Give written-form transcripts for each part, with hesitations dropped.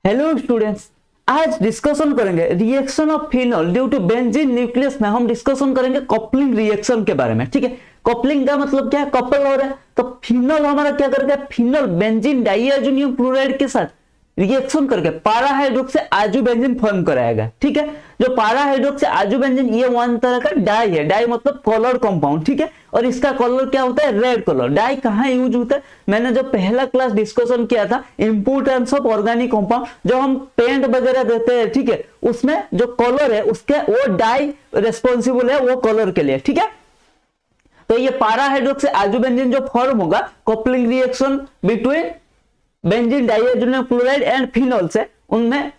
Hello students, आज discussion करेंगे reaction of phenol due to benzene nucleus में। हम डिस्कशन करेंगे कपलिंग रिएक्शन के बारे में। ठीक है, कपलिंग का मतलब क्या है? कपल हो रहा है। तो फिनोल हमारा क्या करेगा? फिनोल बेंजीन डाइअजोनियम क्लोराइड के साथ रिएक्शन करके पारा हाइड्रोक्सी आजुबेंजीन फॉर्म कराएगा। ठीक है, जो पारा हाइड्रोक्सी आजुबेंजीन ये वन तरह का डाई है। डाई मतलब कलर कंपाउंड। ठीक है, और इसका कलर क्या होता है? Red colour. डाई कहाँ यूज होता है? मैंने जो पहला क्लास डिस्कशन किया था इंपोर्टेंस ऑफ ऑर्गेनिक कंपाउंड, जो हम पेंट वगैरह देते हैं, ठीक है, उसमें जो कलर है उसके वो डाई रिस्पॉन्सिबल है वो कलर के लिए। ठीक है, तो ये पारा हाइड्रोक्सी आजुबेंजीन जो फॉर्म होगा coupling reaction between benzene diazonium chloride and phenol से, उनमें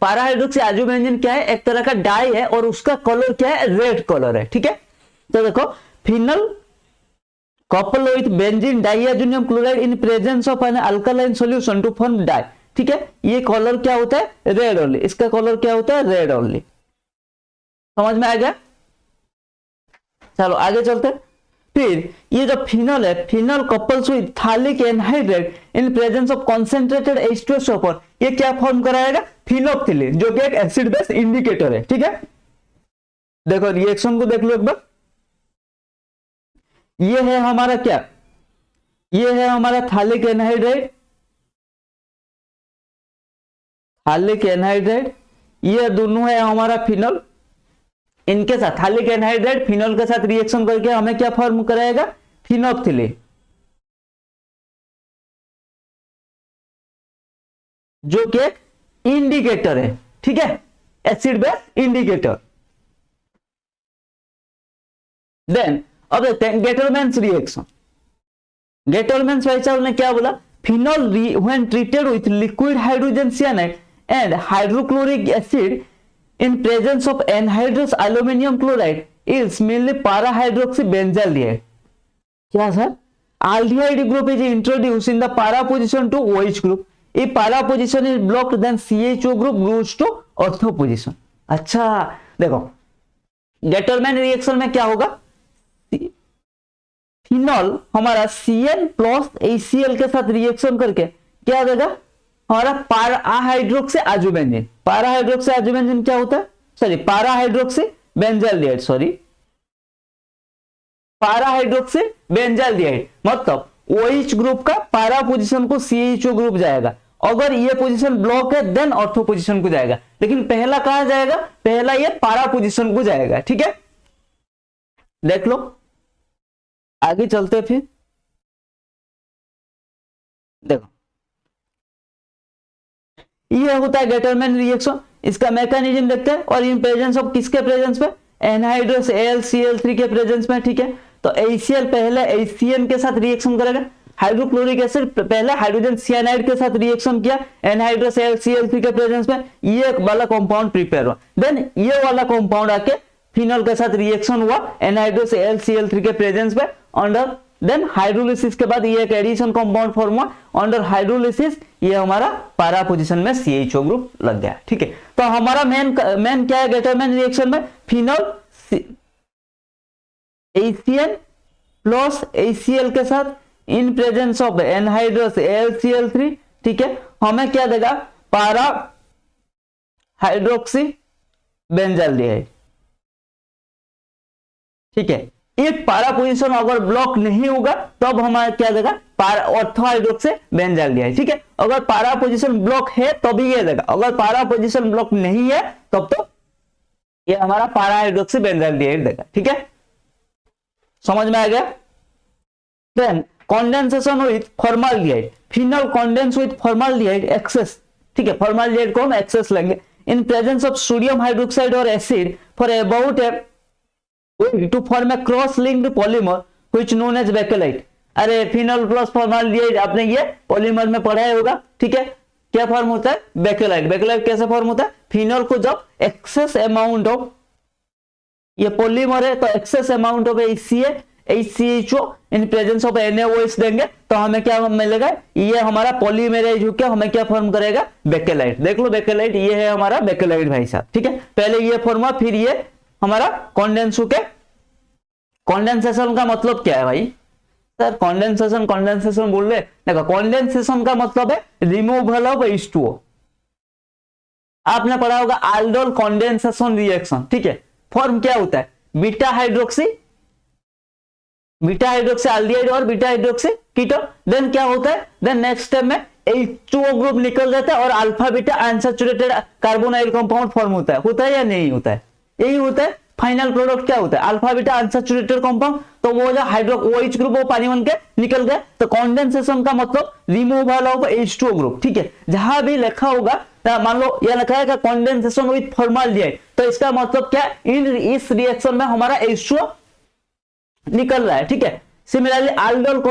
पारा हाइड्रोक्सी आजुबेंजीन क्या है? एक तरह का डाई है और उसका कलर क्या है? रेड कलर है। ठीक है, तो देखो phenol couple with benzene diazonium chloride in presence of an alkaline solution to form dye। ठीक है, ये कलर क्या होता है? Red only. इसका कलर क्या होता है? Red only. समझ में आ गया? चलो आगे चलते। फिर ये जो फिनोल है, phenol couples with phthalic anhydride in presence of concentrated H2SO4, ये क्या फॉर्म कराएगा? फिनोप्थिलीन, जो कि एक एसिड बेस इंडिकेटर है। ठीक है, देखो रिएक्शन को देख लो एक बार। ये है हमारा क्या? ये है हमारा थालिक एनहाइड्राइड, थालिक एनहाइड्राइड, ये दोनों है हमारा फिनोल। इनके साथ थालिक एनहाइड्राइड फिनोल के साथ रिएक्शन करके हमें क्या फॉर्म कराएगा? फिनोप्थिलीन, जो कि एक इंडिकेटर है। ठीक है, एसिड बेस इंडिकेटर। देन अब देखते हैं गेटरमैन्स रिएक्शन। गेटरमैन्स भाई साहब ने क्या बोला? Phenol when treated with liquid hydrogen cyanide and hydrochloric acid in presence of anhydrous aluminium chloride is mainly पारा हाइड्रोक्सी बेंजाल्डिहाइड। क्या sir? aldehyde group is introduced in the para position to OH group. If para position is blocked then CHO group moves to ortho position। अच्छा देखो, Gattermann reaction में क्या होगा? Phenol हमारा Cn plus HCl के साथ reaction करके क्या देगा? हमारा पारा हाइड्रोक्सी आजुबेंजीन। पारा हाइड्रोक्सी आजुबेंजीन क्या होता है? सॉरी, पारा हाइड्रोक्सी बेंजाल्डिहाइड, सॉरी, पारा हाइड्रोक्सी बेंजाल्डिहाइड मतलब OH ग्रुप का पारा पोजीशन को CHO ग्रुप जाएगा। अगर ये पोजीशन ब्लॉक है देन ऑर्थो पोजीशन को जाएगा, लेकिन पहला कहां जाएगा? पहला ये पारा पोजीशन को जाएगा। ठीक है, देख लो आगे चलते। फिर देखो ये होता है गेटरमैन रिएक्शन। इसका मैकेनिज्म देखते हैं, और इन प्रेजेंस ऑफ किसके प्रेजेंस में? एनहाइड्रस AlCl3 के प्रेजेंस में। ठीक है, तो HCl पहले HCN के साथ रिएक्शन करेगा। हाइड्रोक्लोरिक एसिड पहले हाइड्रोजन साइनाइड के साथ रिएक्शन किया एनहाइड्रस AlCl3 के प्रेजेंस में, ये वाला कंपाउंड प्रिपेयर हुआ। देन ये वाला कंपाउंड आके फिनोल के साथ रिएक्शन हुआ एनहाइड्रस AlCl3 के प्रेजेंस में अंडर, देन हाइड्रोलिसिस के बाद ये एक एडिशन कंपाउंड फॉर्म हुआ। अंडर हाइड्रोलिसिस ये हमारा पारा पोजीशन में CHO ग्रुप लग गया। ठीक है, तो हमारा मेन क्या है गेटरमैन रिएक्शन में? फिनोल HCN प्लस HCl के साथ इन प्रेजेंस ऑफ एनहाइड्रस AlCl3। ठीक है, हमें क्या देगा? पारा हाइड्रोक्सी बेंजाल्डिहाइड। ठीक है, एक पारा पोजीशन अगर ब्लॉक नहीं होगा तब हमारा क्या देगा? पारा ऑर्थो हाइड्रोक्सी बेंजाल्डिहाइड। ठीक है, अगर पारा पोजीशन ब्लॉक है तभी ये देगा, अगर पारा पोजीशन ब्लॉक नहीं है तब तो ये हमारा पारा हाइड्रोक्सी बेंजाल्डिहाइड देगा। ठीक है, समझ में आ गया? Then condensation with formaldehyde. Phenol condense with formaldehyde excess. ठीक है, फॉर्माल्डिहाइड को हम एक्सेस लेंगे in presence of sodium hydroxide और acid for about to form a cross-linked polymer which known as bakelite। अरे फिनोल प्लस फॉर्माल्डिहाइड आपने ये polymer में पढ़ा होगा। ठीक है, क्या फॉर्म होता है? बेकेलाइट। बेकेलाइट कैसे फॉर्म होता है? फिनोल को जब एक्सेस अमाउंट ऑफ, ये पॉलीमर है तो excess amount of HCHO in presence of NaOH देंगे तो हमें क्या मिलेगा? ये हमारा पॉलीमराइज होकर हमें क्या फॉर्म करेगा? बेकेलाइट। देख लो बेकेलाइट, ये है हमारा बेकेलाइट भाई साहब। ठीक है, पहले ये फॉर्म हुआ फिर ये हमारा कॉन्डेंस होके। कॉन्डेंसेशन का मतलब क्या है भाई? सर कॉन्डेंसेशन बोल रहे, देखो कॉन्डेंसेशन का मतलब है रिमूवल ऑफ H2O। आपने पढ़ा होगा aldol कंडेंसेशन रिएक्शन, ठीक है। फॉर्म क्या होता है, बीटा हाइड्रोक्सी एल्डिहाइड और बीटा हाइड्रोक्सी कीटोन। देन क्या होता है, देन नेक्स्ट स्टेप में H2O ग्रुप निकल जाता है और alpha beta unsaturated carbonyl compound form होता है या नहीं होता है, यही होता है। फाइनल प्रोडक्ट क्या होता है, अल्फा बीटा अनसैचुरेटेड कंपाउंड, तो वो जो हाइड्रो OH ग्रुप वो पानी बन के निकल गया। तो कंडेंसेशन का मतलब रिमूवल ऑफ H2O ग्रुप, ठीक है। जहां भी लिखा होगा, मान लो यह लिखा है कंडेंसेशन विद फॉर्माल्डिहाइड, तो इसका मतलब क्या, इस रिएक्शन में हमारा H2O निकल रहा है, ठीक है। सिमिलरली aldol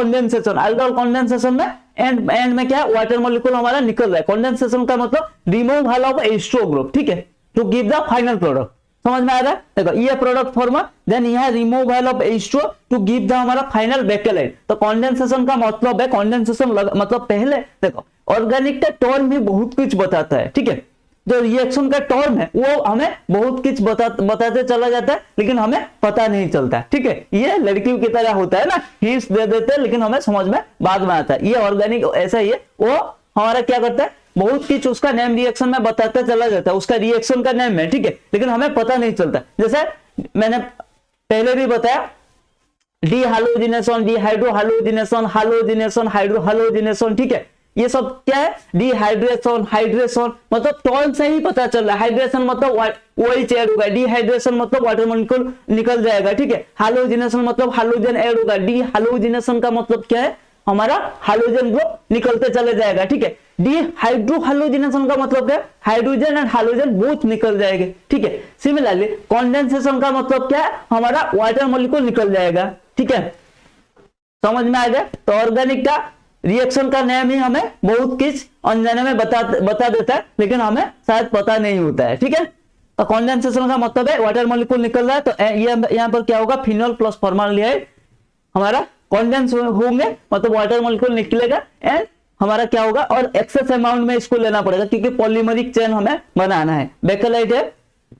कंडेंसेशन में एंड में क्या है, वाटर मॉलिक्यूल हमारा निकल रहा है। कंडेंसेशन का मतलब रिमूवल ऑफ H2O ग्रुप, ठीक है, to give the final product. समझ में आ रहा है, देखो ये प्रोडक्ट फॉर्मा, देन यह removal of H2O to give the हमारा फाइनल बेकेलाइट। तो कंडेंसेशन का मतलब है, कंडेंसेशन मतलब पहले देखो ऑर्गेनिक का टर्म भी बहुत कुछ बताता है, ठीक है। जो रिएक्शन का टर्म है वो हमें बहुत कुछ बताते चला जाता है, लेकिन हमें पता नहीं चलता, ठीक है। ये लड़कियों की तरह होता है ना, हिंट्स दे देते हैं लेकिन हमें समझ में बाद में आता है। ये ऑर्गेनिक ऐसा ही है, वो हमारा क्या करता है, बहुत कुछ उसका नेम रिएक्शन में बताता चला जाता है, उसका रिएक्शन का नेम है, ठीक है, लेकिन हमें पता नहीं चलता। जैसे मैंने पहले भी बताया, डी हाइड्रोजिनेशन, हाइड्रो हाइड्रोजिनेशन, ठीक है। ये सब क्या है, डिहाइड्रेशन, हाइड्रेशन, मतलब टर्म से ही पता चल रहा है। हाइड्रेशन मतलब OH ऐड होगा, डिहाइड्रेशन मतलब वाटर मॉलिक्यूल निकल जाएगा, ठीक है। हाइड्रोजिनेशन मतलब हाइड्रोजन ऐड होगा, डी हाइड्रोजिनेशन का मतलब क्या है, हमारा हाइड्रोजन ग्रुप निकलते चले जाएगा, ठीक है। हाइड्रोजिनेशन का मतलब क्या है, हाइड्रोजन एंड हाइड्रोजन बोथ निकल जाएंगे, ठीक है। सिमिलरली कंडेंसेशन का मतलब क्या है, हमारा वाटर मॉलिक्यूल निकल जाएगा, ठीक है। समझ में आ गया। तो ऑर्गेनिक का रिएक्शन का नेम ही हमें बहुत कुछ अनजाने में बता देता है, लेकिन हमें शायद पता नहीं होता है, ठीक है। तो कंडेंसेशन का मतलब है वाटर मॉलिक्यूल निकल रहा है, तो ये यहाँ पर क्या होगा, फिनॉल प्लस फॉर्माल्डिहाइड हमारा कंडेंस होंगे, मतलब वाटर मॉलिक्यूल निकलेगा एंड हमारा क्या होगा, और एक्सेस अमाउंट में इसको लेना पड़ेगा क्योंकि पॉलीमरिक चेन हमें बनाना है। बेकेलाइट है,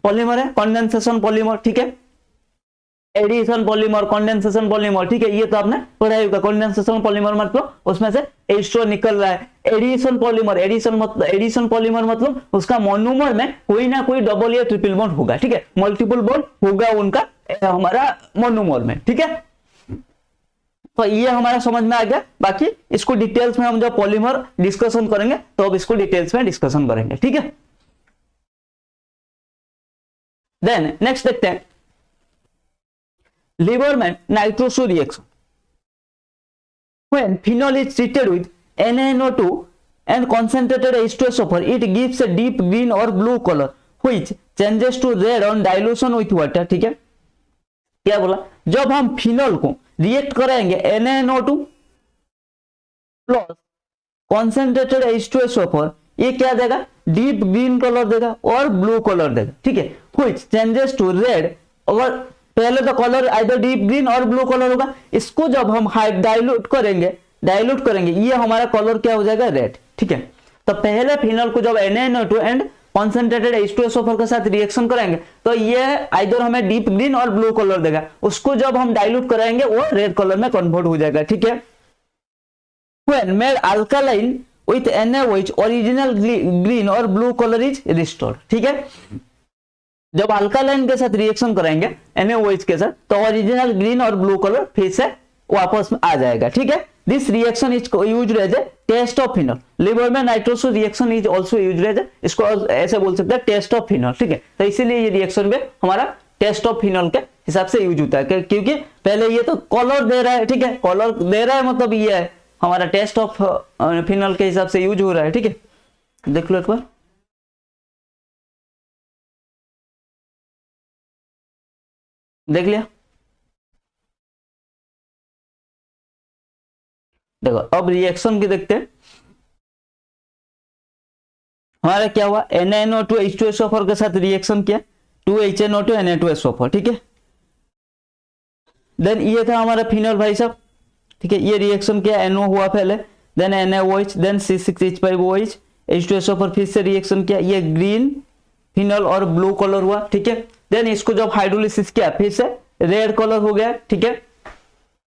पॉलीमर है, कंडेंसेशन पॉलीमर, ठीक है। एडिशन पॉलीमर, कंडेंसेशन पॉलीमर, ठीक है। ये तो आपने पढ़ा होगा, कंडेंसेशन पॉलीमर मतलब उसमें से H2O निकल रहा है। एडिशन पॉलीमर, एडिशन पॉलीमर मतलब उसका मोनोमर में कोई ना कोई डबल या ट्रिपल बॉन्ड होगा, ठीक है। मल्टीपल बॉन्ड होगा उनका हमारा मोनोमर में, ठीक है। तो ये हमारा समझ में आ गया। बाकी इसको डिटेल्स में हम जब पॉलीमर डिस्कशन करेंगे तो अब इसको डिटेल्स में डिस्कशन करेंगे, ठीक है। देन नेक्स्ट देखते हैं Lieberman nitroso reaction. When phenol is treated with NaNO2 and concentrated H2SO4, it gives a deep green or blue color which changes to red on dilution with water, ठीक है। क्या बोला, जब हम फिनॉल को react कराएंगे NaNO2 प्लस कॉन्सेंट्रेटेड H2SO4, ये क्या देगा, डीप ग्रीन कलर देगा और ब्लू कलर देगा, ठीक है। which changes to red, अगर पहले तो कलर आइदर डीप ग्रीन और ब्लू कलर होगा, इसको जब हम डाइल्यूट करेंगे ये हमारा कलर क्या हो जाएगा, रेड, ठीक है। तो पहले फिनॉल को जब NaNO2 एंड कॉन्सेंट्रेटेड H2SO4 के साथ रिएक्शन कराएंगे तो ये आइदर हमें डीप ग्रीन और ब्लू कलर देगा, उसको जब हम डाइल्यूट कराएंगे वो रेड कलर में कन्वर्ट हो जाएगा, ठीक है। When made alkaline with NaOH, original green और ब्लू कलर इज रिस्टोर्ड, ठीक है। जब अल्कालाइन के साथ रिएक्शन कराएंगे NaOH के साथ तो ओरिजिनल ग्रीन और ब्लू कलर फिर से वापस में आ जाएगा, ठीक है। This reaction is used as a test of phenol. Liebermann nitroso reaction is also used as, इसको ऐसे बोल सकते हैं टेस्ट ऑफ फिनॉल, ठीक है। तो इसीलिए ये रिएक्शन में हमारा टेस्ट ऑफ फिनॉल के हिसाब से यूज होता है, क्योंकि पहले ये तो कलर दे रहा है, ठीक है। कलर दे रहा है मतलब ये है हमारा टेस्ट ऑफ फिनॉल के हिसाब से यूज हो रहा है, ठीक है। देख लो एक बार, देख लिया। देखो अब रिएक्शन की देखते हैं, हमारा क्या हुआ, NaNO2 H2SO4 के साथ रिएक्शन किया, 2HNO2 Na2SO4, ठीक है। देन ये था हमारा फिनॉल भाई साहब, ठीक है। ये रिएक्शन किया, NO हुआ पहले, then NaOH, then C6H5OH, H2SO4 फिर से रिएक्शन किया, ये ग्रीन फिनॉल और ब्लू कलर हुआ, ठीक है। देन इसको जब हाइड्रोलिसिस किया फिर से रेड कलर हो गया, ठीक है।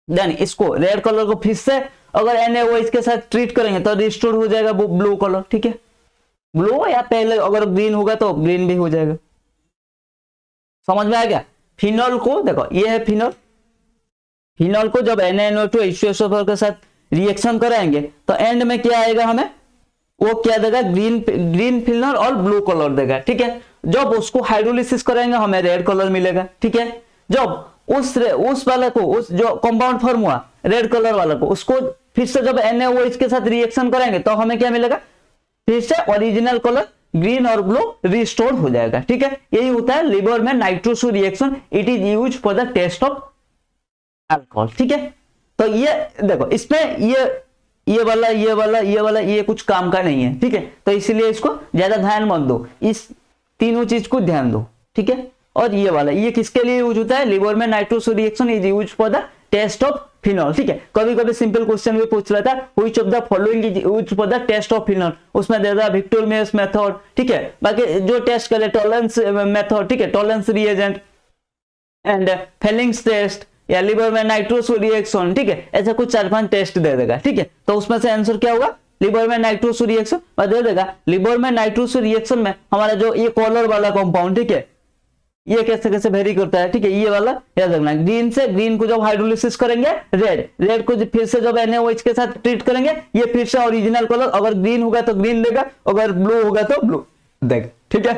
देन इसको रेड कलर को फिर से अगर NaOH के साथ ट्रीट करेंगे तो रिस्टोर हो जाएगा वो ब्लू कलर, ठीक है। ब्लू, या पहले अगर ग्रीन होगा तो ग्रीन भी हो जाएगा। समझ में आ गया। फिनॉल को देखो, ये है फिनॉल, फिनॉल को जब NaNO2 H2SO4 के साथ रिएक्शन कराएंगे तो एंड में क्या आएगा, हमें वो क्या देगा, ग्रीन फिनॉल और ब्लू कलर देगा, ठीक है। जब उसको हाइड्रोलिसिस कराएंगे हमें रेड कलर मिलेगा, ठीक है। जब उस वाले को, उस जो कंपाउंड फॉर्म हुआ रेड कलर वाला को, उसको फिर से जब NaOH के साथ रिएक्शन कराएंगे तो हमें क्या मिलेगा, फिर से ओरिजिनल कलर ग्रीन और ब्लू रिस्टोर हो जाएगा, ठीक है। यही होता है Liebermann nitroso reaction, it is use for the test of alcohol, ठीक है। तो ये देखो, इसमें ये वाला ये कुछ काम का नहीं है, ठीक है। तो इसलिए इसको ज्यादा ध्यान मत दो, इस तीनों चीज को ध्यान दो, ठीक है। और ये वाला, ये किसके लिए यूज होता है, Liebermann nitroso reaction is use for the test of phenol, ठीक है। कभी कभी सिंपल क्वेश्चन भी पूछ रहा था, which of the following is used for the test of phenol, उसमें दे रहा विक्टर मेस मेथड, ठीक है। बाकी जो टेस्ट करे टॉलरेंस मेथड, ठीक है, tolerance reagent and Fehling's test या लिवर में नाइट्रोसो रिएक्शन, ठीक है। ऐसा कुछ 4-5 टेस्ट दे देगा, ठीक है। तो उसमें से आंसर क्या होगा, लिवर में नाइट्रोसो रिएक्शन, और दे देगा लिवर में नाइट्रोसो रिएक्शन में हमारा जो ये कॉलर वाला कंपाउंड, ठीक है, ये कैसे कैसे वेरी करता है, ठीक है। ये वाला याद रखना, ग्रीन से ग्रीन को जब हाइड्रोलिसिस करेंगे रेड को फिर से जब NaOH के साथ ट्रीट करेंगे, ये फिर से ओरिजिनल कलर, अगर ग्रीन होगा तो ग्रीन देगा, अगर ब्लू होगा तो ब्लू देगा, ठीक है।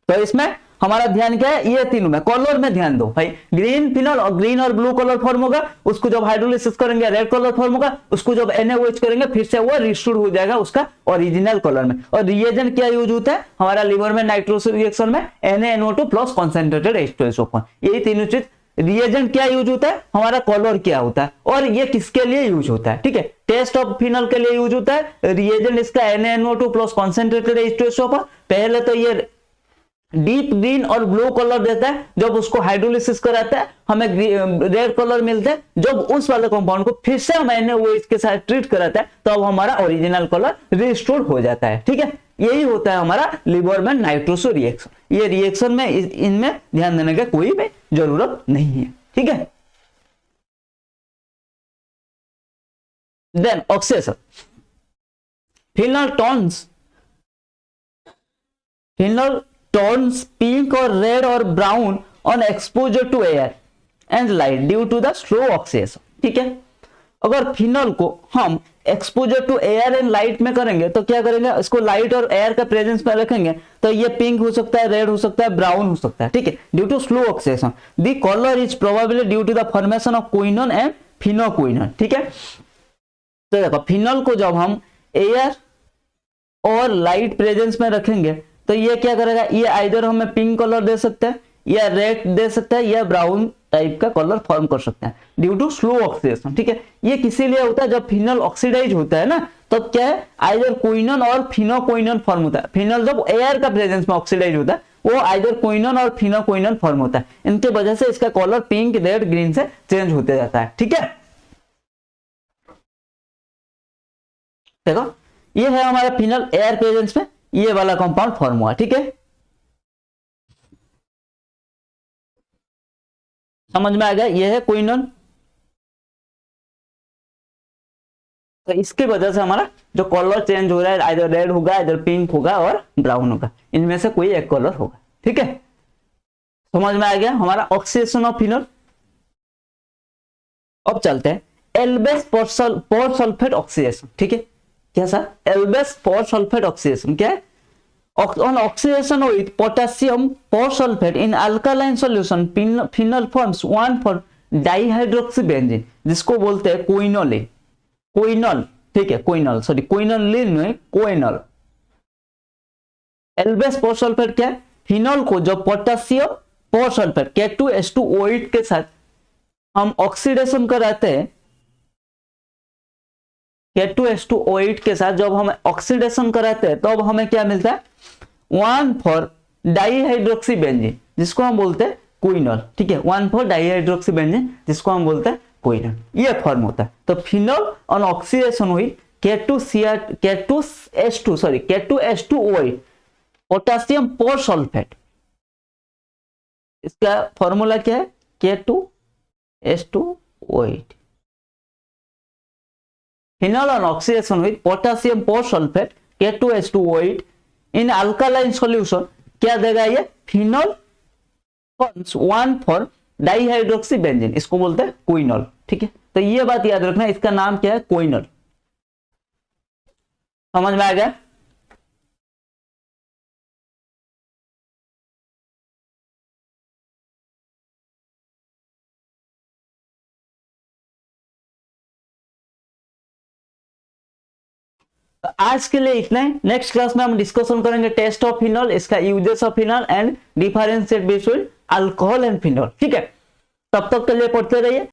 तो इसमें हमारा ध्यान क्या है, ये तीनों में कलर में ध्यान दो भाई। ग्रीन फिनॉल और ग्रीन और ब्लू कलर फॉर्म होगा, उसको जब हाइड्रोलिसिस करेंगे रेड कलर फॉर्म होगा, उसको जब NaOH करेंगे फिर से वो रिस्टोर हो जाएगा उसका ओरिजिनल कलर में। और रिएजेंट क्या यूज होता है हमारा लिवर में नाइट्रोसो रिएक्शन में, NaNO2 प्लस कॉन्सेंट्रेटेड H2SO4, यही तीनों चीज। रिएजेंट क्या यूज होता है हमारा, कलर क्या होता है, और ये किसके लिए यूज होता है, ठीक है। टेस्ट ऑफ फिनॉल के लिए यूज होता है, रिएजेंट इसका NaNO2 प्लस कॉन्सेंट्रेटेड H2SO4। पहले तो ये डीप ग्रीन और ब्लू कलर देता है, जब उसको हाइड्रोलिसिस कराता है हमें रेड कलर मिलता है। जब उस वाले कंपाउंड को फिर से हमने वो इसके साथ ट्रीट कराता है तो अब हमारा ओरिजिनल कलर रिस्टोर हो जाता है, ठीक है। यही होता है हमारा लिवर में नाइट्रोसो रिएक्शन। ये रिएक्शन में इनमें ध्यान देने का कोई भी जरूरत नहीं है, ठीक है। Then oxidation, phenol turns pink और रेड और brown on exposure to air and light due to the slow oxidation, ठीक है। अगर फिनॉल को हम exposure to air and light में करेंगे तो क्या करेंगे, इसको लाइट और एयर का प्रेजेंस में रखेंगे तो ये पिंक हो सकता है, रेड हो सकता है, ब्राउन हो सकता है, ठीक है, due to slow oxidation. The colour is probably due to the formation of quinone and phenoquinone, ठीक है। तो देखो फिनॉल को जब हम एयर और लाइट प्रेजेंस में रखेंगे तो ये क्या करेगा, ये आइदर हमें पिंक कलर दे सकता है या रेड दे सकता है या ब्राउन टाइप का कलर फॉर्म कर सकता है ड्यू टू स्लो ऑक्सीडेशन, ठीक है। ये किसी लिए होता है जब फिनॉल ऑक्सीडाइज होता है ना, तब तो क्या है, आइदर क्विनोन और फिनोक्विनोन फॉर्म होता है। फिनॉल जब एयर का प्रेजेंस में ऑक्सीडाइज होता है वो आइदर क्विनोन और फिनोक्विनोन फॉर्म होता है। इनके वजह से इसका कलर पिंक, रेड, ग्रीन से चेंज होते जाता है, ठीक है। देखो ये है हमारा फिनॉल एयर प्रेजेंस में ये वाला कंपाउंड फॉर्म हुआ, ठीक है। समझ में आ गया, ये है क्विनोन। तो इसकी वजह से हमारा जो कलर चेंज हो रहा है आइदर रेड होगा, आइदर पिंक होगा और ब्राउन होगा, इनमें से कोई एक कलर होगा, ठीक है। समझ में आ गया हमारा ऑक्सीडेशन ऑफ फिनॉल। अब चलते हैं एल्बेस पोर सल्फेट ऑक्सीडेशन, ठीक है। क्या सर, एल्बेस पोर सल्फेट ऑक्सीडेशन क्या है, on oxidation with potassium persulfate in alkaline solution phenol forms 1,4 डाइहाइड्रोक्सीबेंजीन, जिसको बोलते हैं क्विनोलिन, क्विनोल, ठीक है, क्विनोल, सॉरी क्विनोलिन में क्विनोल। एल्बेस पोरसल्फेट क्या है, फिनॉल को जो पोटेशियम परसल्फेट K2H2O8 के साथ हम ऑक्सीडेशन कराते हैं, K2H2O8 के साथ जब हम ऑक्सीडेशन कराते हैं तो अब हमें क्या मिलता है, 1,4 डाइहाइड्रोक्सीबेंजीन, जिसको हम बोलते हैं क्विनोल, ठीक है। 1,4 डाइहाइड्रोक्सीबेंजीन जिसको हम बोलते हैं क्विनोल, ये फॉर्म होता है। तो फिनॉल ऑन ऑक्सीडेशन हुई K2H2O8 पोटेशियम परसल्फेट, इसका फॉर्मूला क्या है, K2H2O8। Phenol on oxidation with potassium persulphate K2H2O8 in alkaline solution क्या देगा ये फिनोल 1,4 डाइहाइड्रोक्सी बेंजीन, इसको बोलते हैं क्विनोल। ठीक है, तो ये बात याद रखना, इसका नाम क्या है क्विनोल। समझ में आ गया? तो आज के लिए इतना ही। नेक्स्ट क्लास में हम डिस्कशन करेंगे टेस्ट ऑफ फिनोल, इसका uses of phenol and differentiate between alcohol and phenol. ठीक है, तब तक के लिए पढ़ते रहिए।